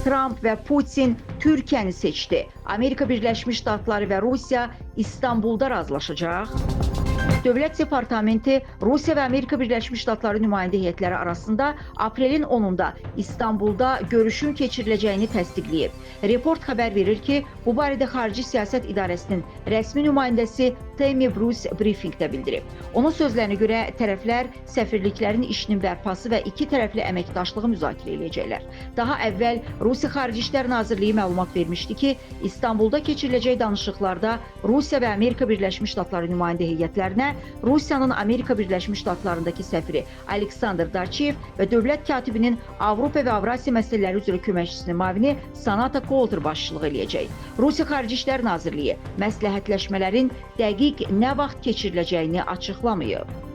Trump ve Putin Türkiye'ni seçti. Amerika Birleşmiş Ştatları ve Rusya İstanbul'da razılaşacak. Dövlət Departamenti Rusiya və Amerika Birləşmiş Ştatları nümayəndə heyətləri arasında aprelin 10-da İstanbulda görüşün keçiriləcəyini təsdiqləyib. Report xəbər verir ki, bu barədə Xarici Siyasət İdarəsinin rəsmi nümayəndəsi Tammy Bruce briefingdə bildirib. Onun sözlərinə görə tərəflər səfirliklərin işinin bərpası və iki tərəfli əməkdaşlığı müzakirə edəcəklər. Daha əvvəl Rusiya Xarici İşlər Nazirliyi məlumat vermişdi ki, İstanbulda keçiriləcək danışıqlarda Rusiya və Amerika Birləşmiş Ştatları nümayəndə heyətlərinə Rusiyanın Amerika Birləşmiş Ştatlarındakı səfiri Aleksandr Darçev və dövlət katibinin Avropa və Avrasiya məsələləri üzrə köməkçisinin müavini Sanata Kolter başçılıq eləyəcək. Rusiya Xarici İşlər Nazirliyi məsləhətləşmələrin dəqiq nə vaxt keçiriləcəyini açıqlamayıb.